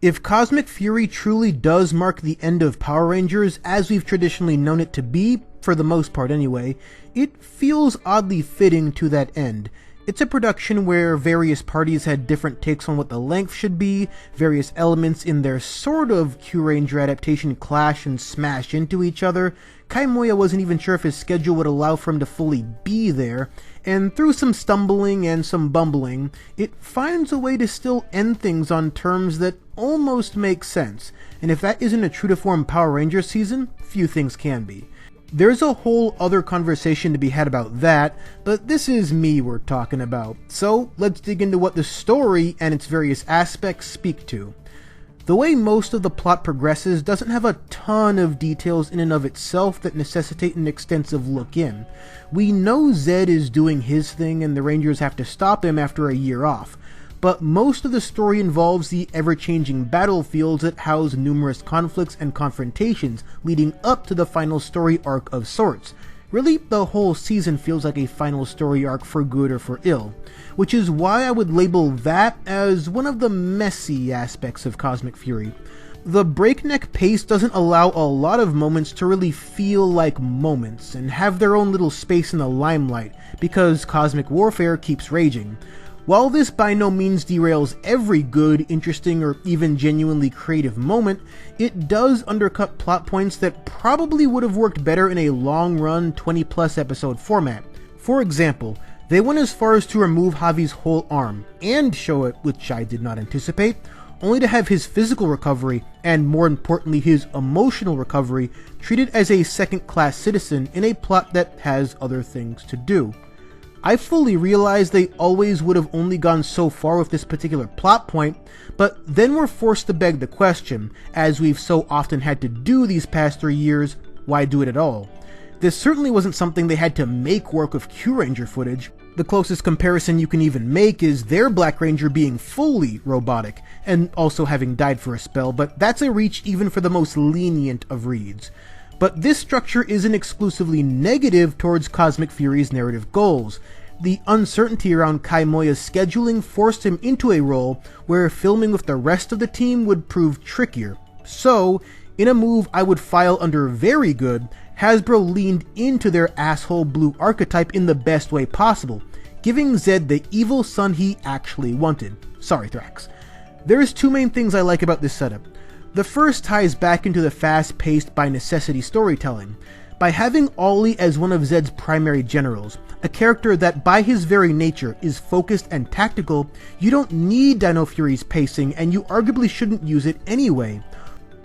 If Cosmic Fury truly does mark the end of Power Rangers as we've traditionally known it to be, for the most part anyway, it feels oddly fitting to that end. It's a production where various parties had different takes on what the length should be, various elements in their sort of Q-Ranger adaptation clash and smash into each other. Kai Moya wasn't even sure if his schedule would allow for him to fully be there, and through some stumbling and some bumbling, it finds a way to still end things on terms that almost make sense, and if that isn't a true-to-form Power Rangers season, few things can be. There's a whole other conversation to be had about that, but this is me we're talking about, so let's dig into what the story and its various aspects speak to. The way most of the plot progresses doesn't have a ton of details in and of itself that necessitate an extensive look in. We know Zedd is doing his thing and the Rangers have to stop him after a year off, but most of the story involves the ever-changing battlefields that house numerous conflicts and confrontations leading up to the final story arc of sorts. Really, the whole season feels like a final story arc for good or for ill, which is why I would label that as one of the messy aspects of Cosmic Fury. The breakneck pace doesn't allow a lot of moments to really feel like moments and have their own little space in the limelight, because cosmic warfare keeps raging. While this by no means derails every good, interesting, or even genuinely creative moment, it does undercut plot points that probably would have worked better in a long-run 20-plus episode format. For example, they went as far as to remove Javi's whole arm, and show it, which I did not anticipate, only to have his physical recovery, and more importantly his emotional recovery, treated as a second-class citizen in a plot that has other things to do. I fully realized they always would have only gone so far with this particular plot point, but then were forced to beg the question, as we've so often had to do these past 3 years, why do it at all? This certainly wasn't something they had to make work with Q-Ranger footage. The closest comparison you can even make is their Black Ranger being fully robotic, and also having died for a spell, but that's a reach even for the most lenient of reads. But this structure isn't exclusively negative towards Cosmic Fury's narrative goals. The uncertainty around Kai Moya's scheduling forced him into a role where filming with the rest of the team would prove trickier. So, in a move I would file under very good, Hasbro leaned into their asshole blue archetype in the best way possible, giving Zedd the evil son he actually wanted. Sorry, Thrax. There's two main things I like about this setup. The first ties back into the fast-paced by necessity storytelling. By having Ollie as one of Zedd's primary generals, a character that by his very nature is focused and tactical, you don't need Dino Fury's pacing and you arguably shouldn't use it anyway.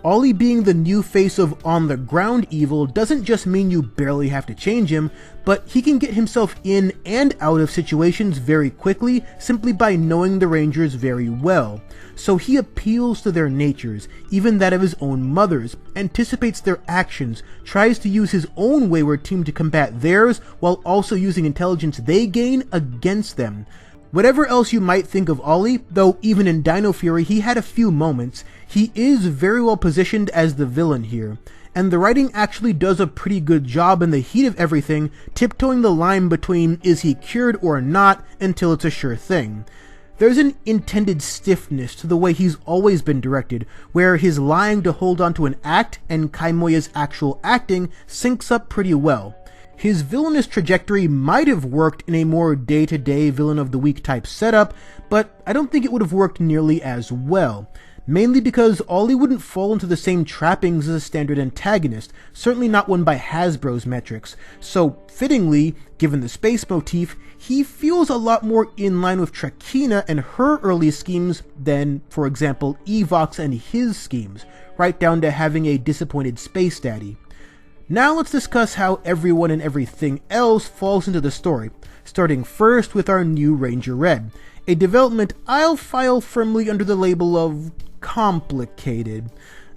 Ollie being the new face of on-the-ground evil doesn't just mean you barely have to change him, but he can get himself in and out of situations very quickly simply by knowing the Rangers very well. So he appeals to their natures, even that of his own mother's, anticipates their actions, tries to use his own wayward team to combat theirs, while also using intelligence they gain against them. Whatever else you might think of Ollie, though even in Dino Fury he had a few moments, he is very well positioned as the villain here, and the writing actually does a pretty good job in the heat of everything, tiptoeing the line between is he cured or not until it's a sure thing. There's an intended stiffness to the way he's always been directed, where his lying to hold on to an act and Kai Moya's actual acting syncs up pretty well. His villainous trajectory might have worked in a more day-to-day villain of the week type setup, but I don't think it would have worked nearly as well. Mainly because Ollie wouldn't fall into the same trappings as a standard antagonist, certainly not one by Hasbro's metrics. So, fittingly, given the space motif, he feels a lot more in line with Trakina and her early schemes than, for example, Evox and his schemes, right down to having a disappointed space daddy. Now let's discuss how everyone and everything else falls into the story, starting first with our new Ranger Red, a development I'll file firmly under the label of complicated.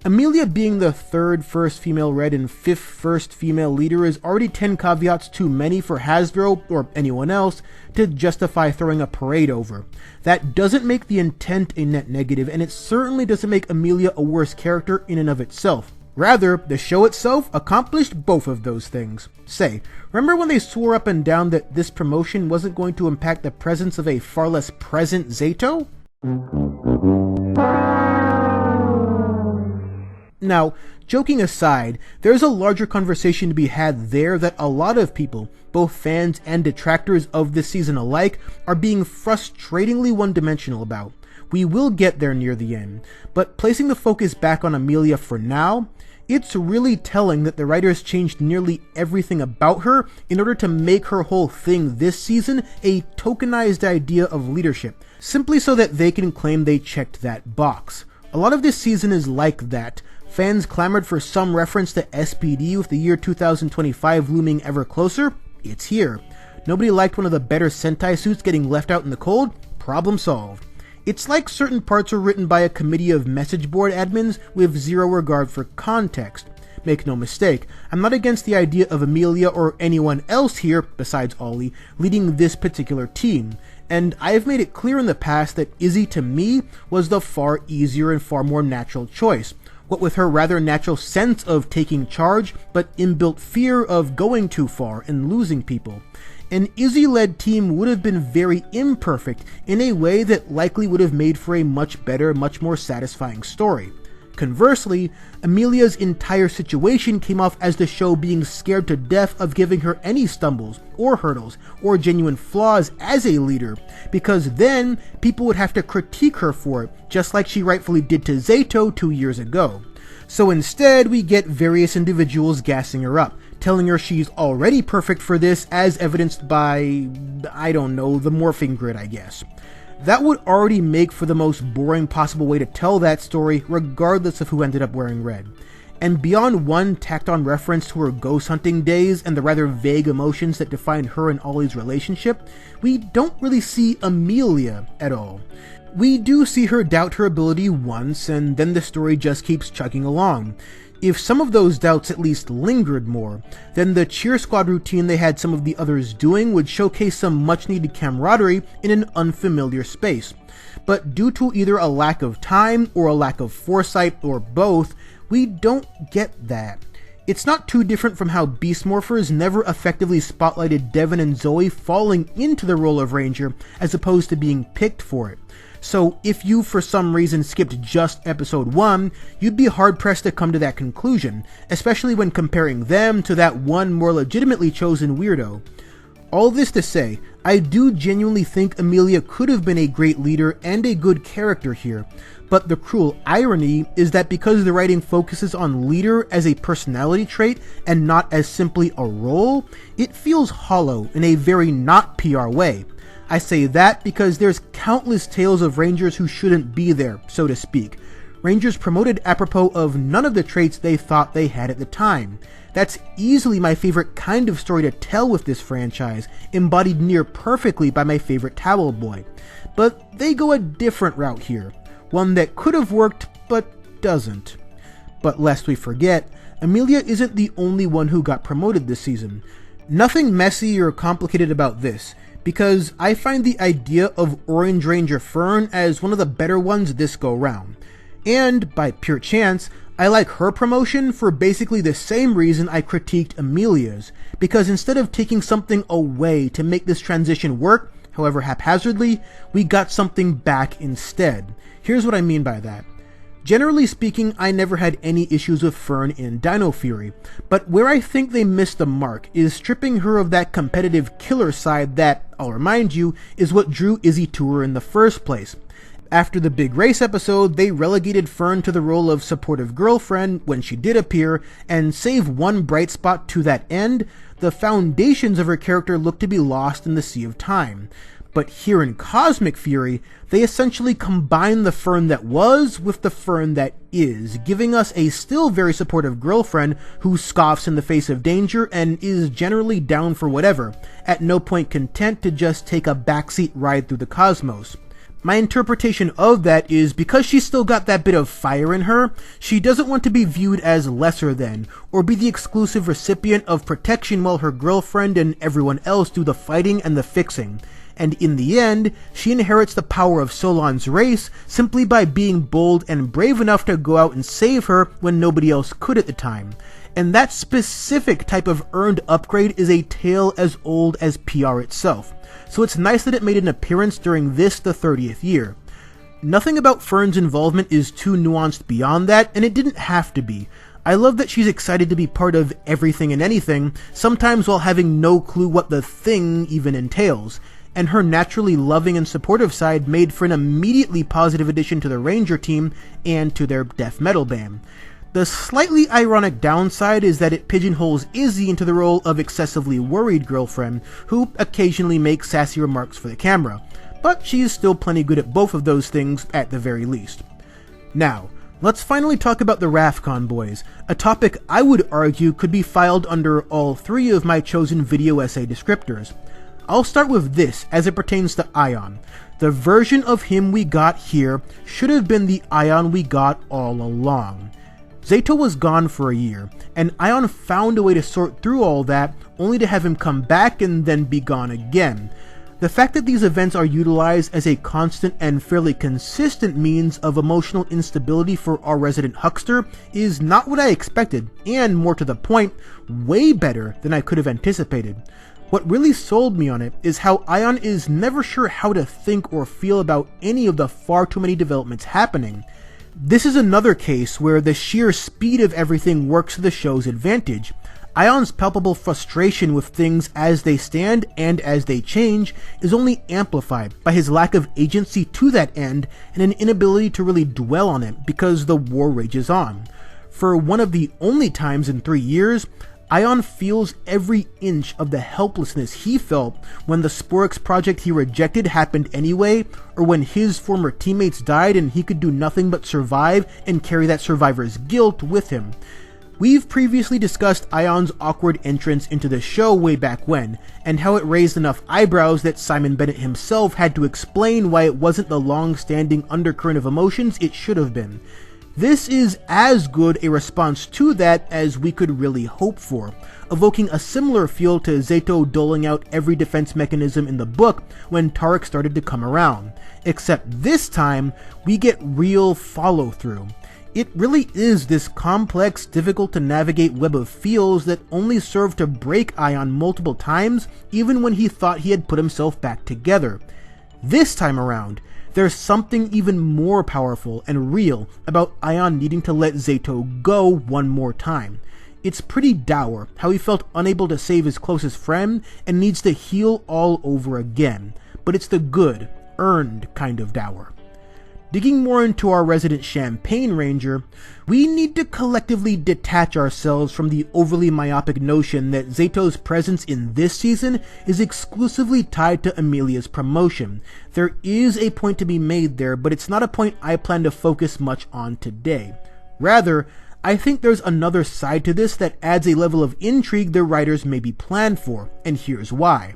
Amelia being the third first female Red and fifth first female leader is already 10 caveats too many for Hasbro, or anyone else, to justify throwing a parade over. That doesn't make the intent a net negative, and it certainly doesn't make Amelia a worse character in and of itself. Rather, the show itself accomplished both of those things. Say, remember when they swore up and down that this promotion wasn't going to impact the presence of a far less present Zeto? Now, joking aside, there's a larger conversation to be had there that a lot of people, both fans and detractors of this season alike, are being frustratingly one-dimensional about. We will get there near the end, but placing the focus back on Amelia for now, it's really telling that the writers changed nearly everything about her in order to make her whole thing this season a tokenized idea of leadership, simply so that they can claim they checked that box. A lot of this season is like that. Fans clamored for some reference to SPD with the year 2025 looming ever closer. It's here. Nobody liked one of the better Sentai suits getting left out in the cold. Problem solved. It's like certain parts were written by a committee of message board admins with zero regard for context. Make no mistake, I'm not against the idea of Amelia or anyone else here, besides Ollie, leading this particular team. And I've made it clear in the past that Izzy, to me, was the far easier and far more natural choice. What with her rather natural sense of taking charge, but inbuilt fear of going too far and losing people. An Izzy-led team would have been very imperfect in a way that likely would have made for a much better, much more satisfying story. Conversely, Amelia's entire situation came off as the show being scared to death of giving her any stumbles, or hurdles, or genuine flaws as a leader, because then people would have to critique her for it, just like she rightfully did to Zeto 2 years ago. So instead, we get various individuals gassing her up, telling her she's already perfect for this, as evidenced by, I don't know, the morphing grid, I guess. That would already make for the most boring possible way to tell that story, regardless of who ended up wearing red. And beyond one tacked-on reference to her ghost hunting days and the rather vague emotions that define her and Ollie's relationship, we don't really see Amelia at all. We do see her doubt her ability once, and then the story just keeps chugging along. If some of those doubts at least lingered more, then the cheer squad routine they had some of the others doing would showcase some much needed camaraderie in an unfamiliar space. But due to either a lack of time or a lack of foresight or both, we don't get that. It's not too different from how Beast Morphers never effectively spotlighted Devin and Zoe falling into the role of Ranger as opposed to being picked for it. So if you for some reason skipped just episode 1, you'd be hard pressed to come to that conclusion, especially when comparing them to that one more legitimately chosen weirdo. All this to say, I do genuinely think Amelia could have been a great leader and a good character here, but the cruel irony is that because the writing focuses on leader as a personality trait and not as simply a role, it feels hollow in a very not PR way. I say that because there's countless tales of Rangers who shouldn't be there, so to speak. Rangers promoted apropos of none of the traits they thought they had at the time. That's easily my favorite kind of story to tell with this franchise, embodied near perfectly by my favorite Towel Boy. But they go a different route here, one that could have worked, but doesn't. But lest we forget, Amelia isn't the only one who got promoted this season. Nothing messy or complicated about this, because I find the idea of Orange Ranger Fern as one of the better ones this go round. And, by pure chance, I like her promotion for basically the same reason I critiqued Amelia's, because instead of taking something away to make this transition work, however haphazardly, we got something back instead. Here's what I mean by that. Generally speaking, I never had any issues with Fern in Dino Fury, but where I think they missed the mark is stripping her of that competitive killer side that, I'll remind you, is what drew Izzy to her in the first place. After the big race episode, they relegated Fern to the role of supportive girlfriend when she did appear, and save one bright spot to that end, the foundations of her character looked to be lost in the sea of time. But here in Cosmic Fury, they essentially combine the Fern that was with the Fern that is, giving us a still very supportive girlfriend who scoffs in the face of danger and is generally down for whatever, at no point content to just take a backseat ride through the cosmos. My interpretation of that is because she's still got that bit of fire in her, she doesn't want to be viewed as lesser than, or be the exclusive recipient of protection while her girlfriend and everyone else do the fighting and the fixing. And in the end, she inherits the power of Solon's race simply by being bold and brave enough to go out and save her when nobody else could at the time. And that specific type of earned upgrade is a tale as old as PR itself. So it's nice that it made an appearance during this, the 30th year. Nothing about Fern's involvement is too nuanced beyond that, and it didn't have to be. I love that she's excited to be part of everything and anything, sometimes while having no clue what the thing even entails, and her naturally loving and supportive side made for an immediately positive addition to the Ranger team and to their death metal band. The slightly ironic downside is that it pigeonholes Izzy into the role of excessively worried girlfriend, who occasionally makes sassy remarks for the camera, but she is still plenty good at both of those things at the very least. Now, let's finally talk about the RAFCON boys, a topic I would argue could be filed under all three of my chosen video essay descriptors. I'll start with this as it pertains to Iyon. The version of him we got here should have been the Iyon we got all along. Zeto was gone for a year, and Iyon found a way to sort through all that, only to have him come back and then be gone again. The fact that these events are utilized as a constant and fairly consistent means of emotional instability for our resident huckster is not what I expected, and more to the point, way better than I could have anticipated. What really sold me on it is how Iyon is never sure how to think or feel about any of the far too many developments happening. This is another case where the sheer speed of everything works to the show's advantage. Iyon's palpable frustration with things as they stand and as they change is only amplified by his lack of agency to that end and an inability to really dwell on it because the war rages on. For one of the only times in 3 years, Iyon feels every inch of the helplessness he felt when the Sporix project he rejected happened anyway, or when his former teammates died and he could do nothing but survive and carry that survivor's guilt with him. We've previously discussed Iyon's awkward entrance into the show way back when, and how it raised enough eyebrows that Simon Bennett himself had to explain why it wasn't the long-standing undercurrent of emotions it should have been. This is as good a response to that as we could really hope for, evoking a similar feel to Zeto doling out every defense mechanism in the book when Tarek started to come around, except this time we get real follow-through. It really is this complex, difficult to navigate web of feels that only served to break Iyon multiple times even when he thought he had put himself back together. This time around, there's something even more powerful and real about Iyon needing to let Zeto go one more time. It's pretty dour how he felt unable to save his closest friend and needs to heal all over again, but it's the good, earned kind of dour. Digging more into our resident Champagne Ranger, we need to collectively detach ourselves from the overly myopic notion that Zeto's presence in this season is exclusively tied to Amelia's promotion. There is a point to be made there, but it's not a point I plan to focus much on today. Rather, I think there's another side to this that adds a level of intrigue the writers maybe planned for, and here's why.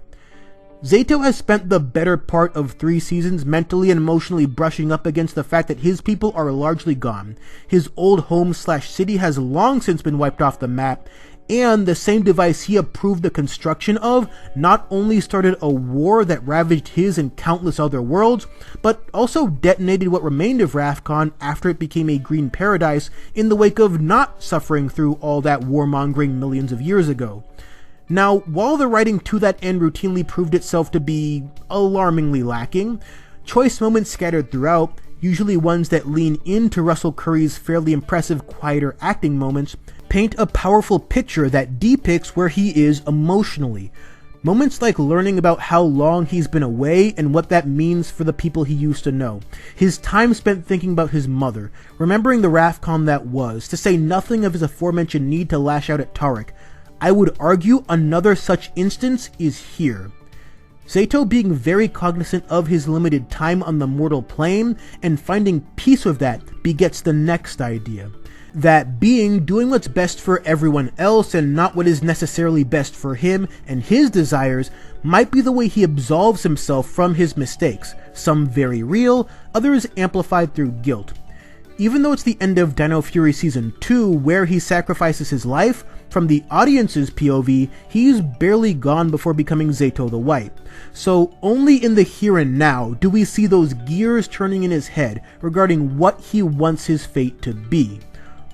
Zeto has spent the better part of 3 seasons mentally and emotionally brushing up against the fact that his people are largely gone. His old home/city has long since been wiped off the map, and the same device he approved the construction of not only started a war that ravaged his and countless other worlds, but also detonated what remained of RAFCON after it became a green paradise in the wake of not suffering through all that warmongering millions of years ago. Now, while the writing to that end routinely proved itself to be alarmingly lacking, choice moments scattered throughout, usually ones that lean into Russell Curry's fairly impressive quieter acting moments, paint a powerful picture that depicts where he is emotionally. Moments like learning about how long he's been away and what that means for the people he used to know. His time spent thinking about his mother, remembering the RAFCON that was, to say nothing of his aforementioned need to lash out at Tarek. I would argue another such instance is here. Zeto being very cognizant of his limited time on the mortal plane and finding peace with that begets the next idea. That being doing what's best for everyone else and not what is necessarily best for him and his desires might be the way he absolves himself from his mistakes, some very real, others amplified through guilt. Even though it's the end of Dino Fury Season 2 where he sacrifices his life, from the audience's POV, he's barely gone before becoming Zeto the White. So only in the here and now do we see those gears turning in his head regarding what he wants his fate to be.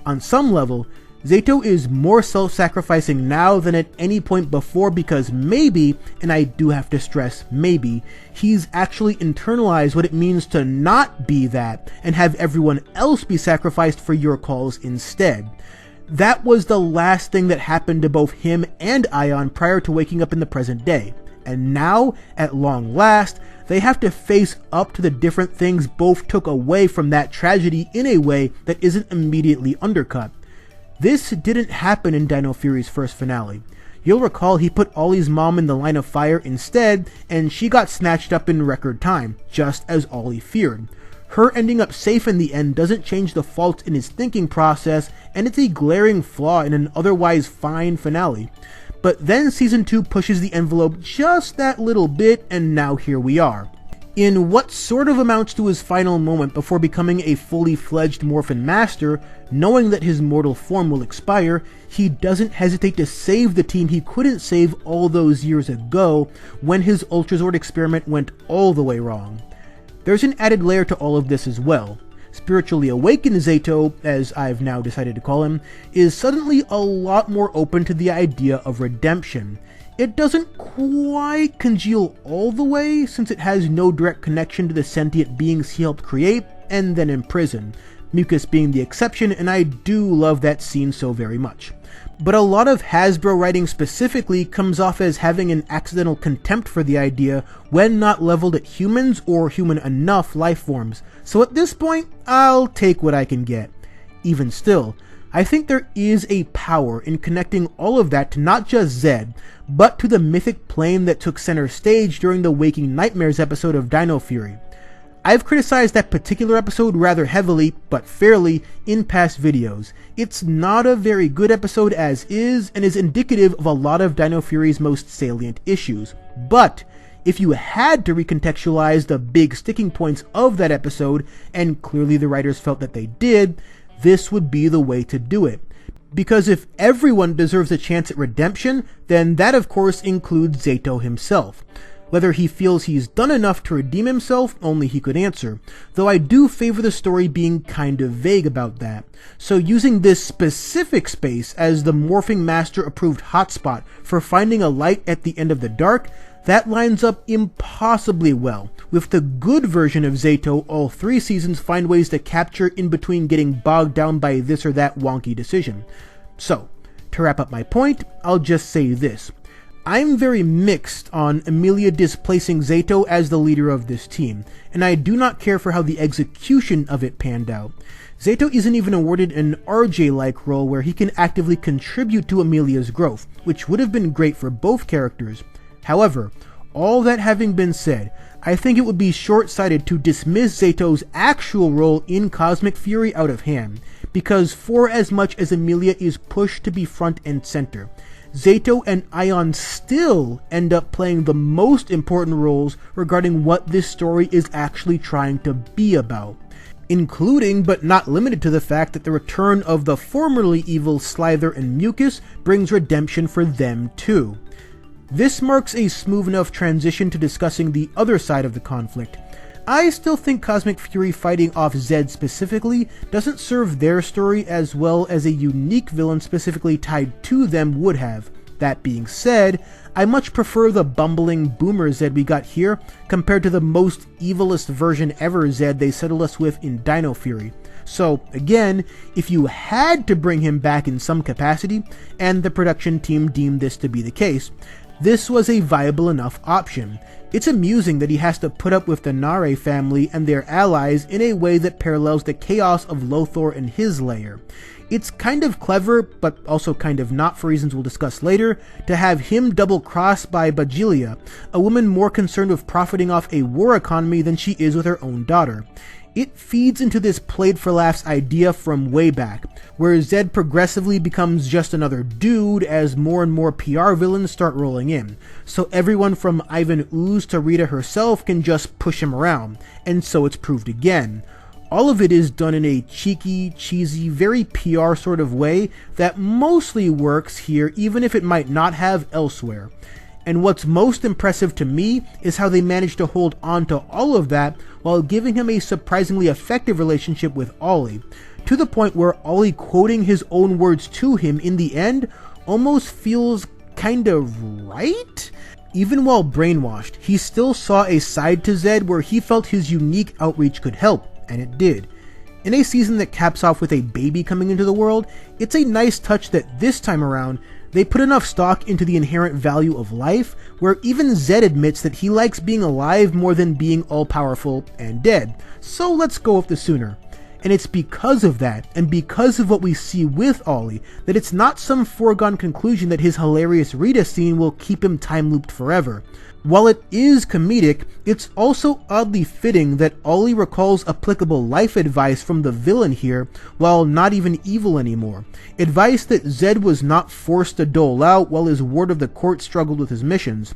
On some level, Zeto is more self-sacrificing now than at any point before because maybe, and I do have to stress maybe, he's actually internalized what it means to not be that and have everyone else be sacrificed for your calls instead. That was the last thing that happened to both him and Iyon prior to waking up in the present day. And now, at long last, they have to face up to the different things both took away from that tragedy in a way that isn't immediately undercut. This didn't happen in Dino Fury's first finale. You'll recall he put Ollie's mom in the line of fire instead, and she got snatched up in record time, just as Ollie feared. Her ending up safe in the end doesn't change the faults in his thinking process, and it's a glaring flaw in an otherwise fine finale. But then Season 2 pushes the envelope just that little bit, and now here we are. In what sort of amounts to his final moment before becoming a fully fledged Morphin Master, knowing that his mortal form will expire, he doesn't hesitate to save the team he couldn't save all those years ago when his Ultrazord experiment went all the way wrong. There's an added layer to all of this as well. Spiritually awakened Zeto, as I've now decided to call him, is suddenly a lot more open to the idea of redemption. It doesn't quite congeal all the way, since it has no direct connection to the sentient beings he helped create and then imprison, Mucus being the exception, and I do love that scene so very much. But a lot of Hasbro writing specifically comes off as having an accidental contempt for the idea when not leveled at humans or human enough life forms, so at this point, I'll take what I can get. Even still, I think there is a power in connecting all of that to not just Zedd, but to the mythic plane that took center stage during the Waking Nightmares episode of Dino Fury. I've criticized that particular episode rather heavily, but fairly, in past videos. It's not a very good episode as is, and is indicative of a lot of Dino Fury's most salient issues. But if you had to recontextualize the big sticking points of that episode, and clearly the writers felt that they did, this would be the way to do it. Because if everyone deserves a chance at redemption, then that of course includes Zeto himself. Whether he feels he's done enough to redeem himself, only he could answer, though I do favor the story being kind of vague about that. So using this specific space as the Morphing Master approved hotspot for finding a light at the end of the dark, that lines up impossibly well with the good version of Zeto all 3 seasons find ways to capture in between getting bogged down by this or that wonky decision. So, to wrap up my point, I'll just say this. I'm very mixed on Amelia displacing Zeto as the leader of this team, and I do not care for how the execution of it panned out. Zeto isn't even awarded an RJ-like role where he can actively contribute to Amelia's growth, which would have been great for both characters. However, all that having been said, I think it would be short-sighted to dismiss Zeto's actual role in Cosmic Fury out of hand, because for as much as Amelia is pushed to be front and center, Zeto and Iyon still end up playing the most important roles regarding what this story is actually trying to be about, including but not limited to the fact that the return of the formerly evil Slither and Mucus brings redemption for them too. This marks a smooth enough transition to discussing the other side of the conflict. I still think Cosmic Fury fighting off Zedd specifically doesn't serve their story as well as a unique villain specifically tied to them would have. That being said, I much prefer the bumbling boomer Zedd we got here compared to the most evilest version ever Zedd they settled us with in Dino Fury. So again, if you had to bring him back in some capacity, and the production team deemed this to be the case, this was a viable enough option. It's amusing that he has to put up with the Nare family and their allies in a way that parallels the chaos of Lothor and his lair. It's kind of clever, but also kind of not for reasons we'll discuss later, to have him double-crossed by Bajilia, a woman more concerned with profiting off a war economy than she is with her own daughter. It feeds into this played-for-laughs idea from way back, where Zedd progressively becomes just another dude as more and more PR villains start rolling in, so everyone from Ivan Ooze to Rita herself can just push him around, and so it's proved again. All of it is done in a cheeky, cheesy, very PR sort of way that mostly works here even if it might not have elsewhere. and what's most impressive to me is how they managed to hold on to all of that while giving him a surprisingly effective relationship with Ollie, to the point where Ollie quoting his own words to him in the end almost feels kind of right? Even while brainwashed, he still saw a side to Zedd where he felt his unique outreach could help, and it did. In a season that caps off with a baby coming into the world, it's a nice touch that this time around, they put enough stock into the inherent value of life, where even Zedd admits that he likes being alive more than being all-powerful and dead, so let's go with the sooner. And it's because of that, and because of what we see with Ollie, that it's not some foregone conclusion that his hilarious Rita scene will keep him time-looped forever. While it is comedic, it's also oddly fitting that Ollie recalls applicable life advice from the villain here, while not even evil anymore. Advice that Zedd was not forced to dole out while his ward of the court struggled with his missions.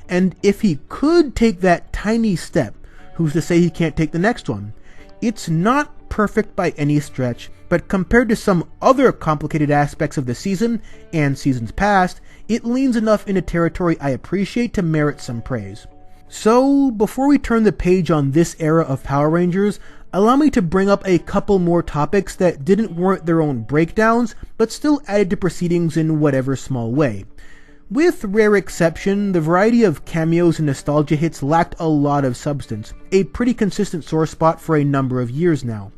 And if he could take that tiny step, who's to say he can't take the next one? It's not perfect by any stretch, but compared to some other complicated aspects of the season, and seasons past, it leans enough into territory I appreciate to merit some praise. So, before we turn the page on this era of Power Rangers, allow me to bring up a couple more topics that didn't warrant their own breakdowns, but still added to proceedings in whatever small way. With rare exception, the variety of cameos and nostalgia hits lacked a lot of substance, a pretty consistent sore spot for a number of years now.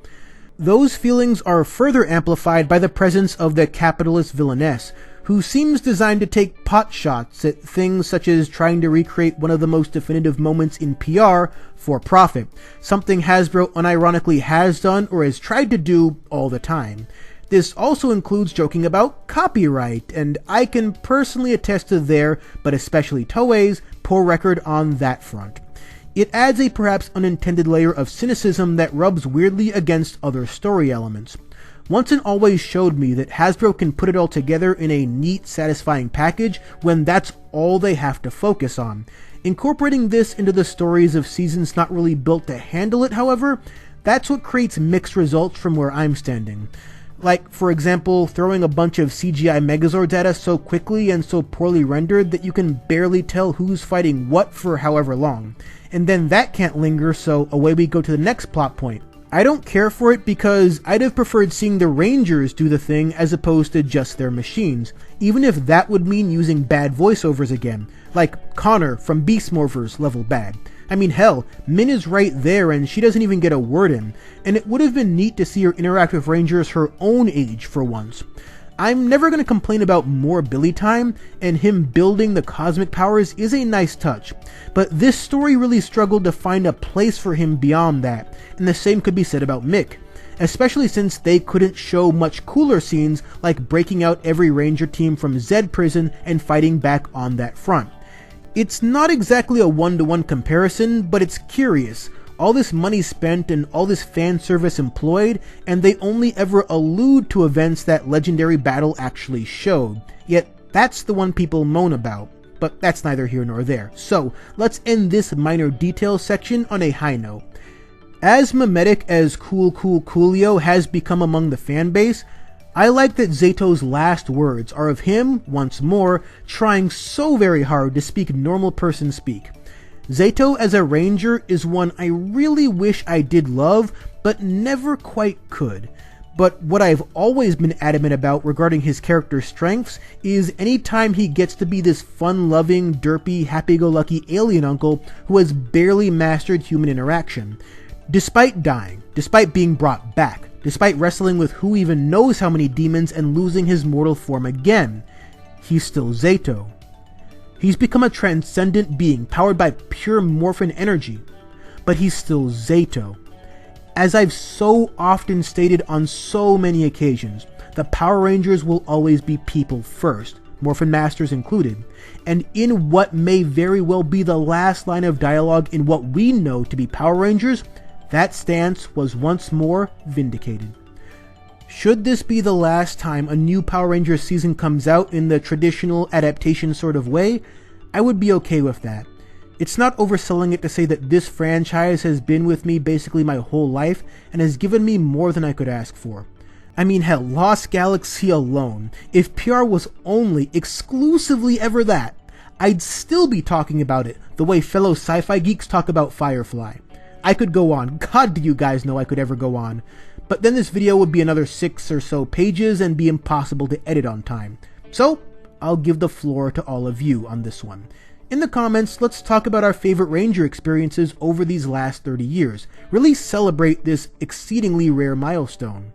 Those feelings are further amplified by the presence of the capitalist villainess, who seems designed to take pot shots at things such as trying to recreate one of the most definitive moments in PR for profit, something Hasbro unironically has done or has tried to do all the time. This also includes joking about copyright, and I can personally attest to their, but especially Toei's, poor record on that front. It adds a perhaps unintended layer of cynicism that rubs weirdly against other story elements. Once and always showed me that Hasbro can put it all together in a neat, satisfying package when that's all they have to focus on. Incorporating this into the stories of seasons not really built to handle it, however, that's what creates mixed results from where I'm standing. Like, for example, throwing a bunch of CGI Megazords at us so quickly and so poorly rendered that you can barely tell who's fighting what for however long. And then that can't linger, so away we go to the next plot point. I don't care for it because I'd have preferred seeing the Rangers do the thing as opposed to just their machines, even if that would mean using bad voiceovers again, like Connor from Beast Morphers level bad. I mean, hell, Min is right there and she doesn't even get a word in, and it would have been neat to see her interact with Rangers her own age for once. I'm never going to complain about more Billy time, and him building the cosmic powers is a nice touch, but this story really struggled to find a place for him beyond that, and the same could be said about Mick, especially since they couldn't show much cooler scenes like breaking out every Ranger team from Zedd prison and fighting back on that front. It's not exactly a one-to-one comparison, but it's curious. All this money spent and all this fan service employed, and they only ever allude to events that legendary battle actually showed. Yet that's the one people moan about. But that's neither here nor there. So let's end this minor details section on a high note. As mimetic as Coolio has become among the fan base, I like that Zeto's last words are of him, once more, trying so very hard to speak normal person speak. Zeto as a Ranger is one I really wish I did love, but never quite could. But what I've always been adamant about regarding his character's strengths is anytime he gets to be this fun-loving, derpy, happy-go-lucky alien uncle who has barely mastered human interaction. Despite dying, despite being brought back, despite wrestling with who even knows how many demons and losing his mortal form again, he's still Zeto. He's become a transcendent being powered by pure morphin energy, but he's still Zeto. As I've so often stated on so many occasions, the Power Rangers will always be people first, Morphin Masters included, and in what may very well be the last line of dialogue in what we know to be Power Rangers, that stance was once more vindicated. Should this be the last time a new Power Rangers season comes out in the traditional adaptation sort of way, I would be okay with that. It's not overselling it to say that this franchise has been with me basically my whole life and has given me more than I could ask for. I mean, hell, Lost Galaxy alone, if PR was only exclusively ever that, I'd still be talking about it the way fellow sci-fi geeks talk about Firefly. I could go on. God, do you guys know I could ever go on. But then this video would be another 6 or so pages and be impossible to edit on time. So, I'll give the floor to all of you on this one. In the comments, let's talk about our favorite Ranger experiences over these last 30 years. Really celebrate this exceedingly rare milestone.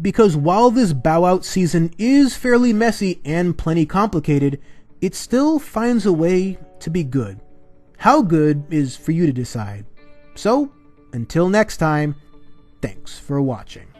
Because while this bow out season is fairly messy and plenty complicated, it still finds a way to be good. How good is for you to decide. So, until next time, thanks for watching.